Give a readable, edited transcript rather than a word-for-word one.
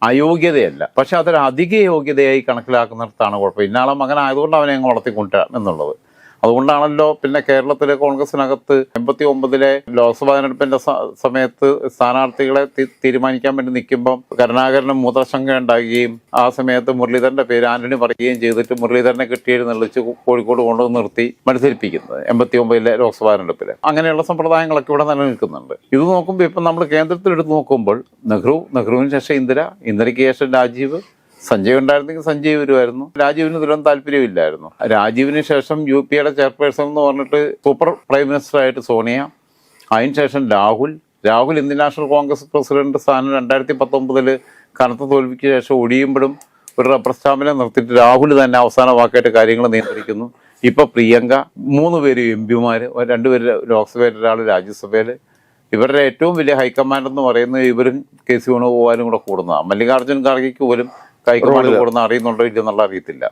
അയോഗ്യതയല്ല, പക്ഷെ അതൊരു അധിക യോഗ്യതയായി കണക്കിലാക്കുന്നിടത്താണ് കുഴപ്പം. ഇന്നാളെ മകനായതുകൊണ്ട് അവനെ അങ്ങ് വളർത്തിക്കൊണ്ടുവരാം എന്നുള്ളത്. അതുകൊണ്ടാണല്ലോ പിന്നെ കേരളത്തിലെ കോൺഗ്രസിനകത്ത് 89-ലെ ലോക്സഭാ തെരഞ്ഞെടുപ്പിന്റെ സമയത്ത് സ്ഥാനാർത്ഥികളെ തീരുമാനിക്കാൻ വേണ്ടി നിൽക്കുമ്പം കരുണാകരന് മൂത്രശങ്ക ഉണ്ടാകുകയും ആ സമയത്ത് മുരളീധരന്റെ പേര് ആന്റണി പറയുകയും ചെയ്തിട്ട് മുരളീധരനെ കെട്ടിയെഴുന്നള്ളിച്ച് കോഴിക്കോട് കൊണ്ടുവന്ന് നിർത്തി മത്സരിപ്പിക്കുന്നത് 89-ലെ ലോക്സഭാ തെരഞ്ഞെടുപ്പിൽ. അങ്ങനെയുള്ള സമ്പ്രദായങ്ങളൊക്കെ ഇവിടെ നിലനിൽക്കുന്നുണ്ട്. ഇത് നോക്കുമ്പോൾ ഇപ്പം നമ്മൾ കേന്ദ്രത്തിൽ എടുത്ത് നോക്കുമ്പോൾ നെഹ്റുവിന് ശേഷം ഇന്ദിരയ്ക്ക് ശേഷം രാജീവ്, സഞ്ജയ് ഉണ്ടായിരുന്നെങ്കിൽ സഞ്ജയ് വരുമായിരുന്നു. രാജീവിന് ഇതിലൊന്നും താല്പര്യമില്ലായിരുന്നു. രാജീവിന് ശേഷം UPയുടെ ചെയർപേഴ്സൺ എന്ന് പറഞ്ഞിട്ട് സൂപ്പർ പ്രൈം മിനിസ്റ്ററായിട്ട് സോണിയ, അതിനുശേഷം Rahul Indian national Congress president സ്ഥാനം 2019 കനത്ത തോൽവിക്ക് ശേഷം ഒഴിയുമ്പോഴും ഒരു റബ്ബർ സ്റ്റാമ്പിനെ നിർത്തിയിട്ട് രാഹുൽ തന്നെ അവസാന വാക്കായിട്ട് കാര്യങ്ങൾ നിയന്ത്രിക്കുന്നു. ഇപ്പം പ്രിയങ്ക, 3 പേര് MP-മാർ, 2 പേര് ലോക്സഭയിൽ, ഒരാൾ രാജ്യസഭയിൽ. ഇവരുടെ ഏറ്റവും വലിയ ഹൈക്കമാൻഡ് എന്ന് പറയുന്നത് ഇവരും KC വേണുഗോപാലും കൂടെ കൂടുന്നതാണ്. മല്ലികാർജ്ജുൻ ഖാർഗെക്ക് പോലും ഹൈക്കമാൻഡ് കൂടുന്ന അറിയുന്നുണ്ടോ ഇല്ലെന്നുള്ള അറിയത്തില്ല.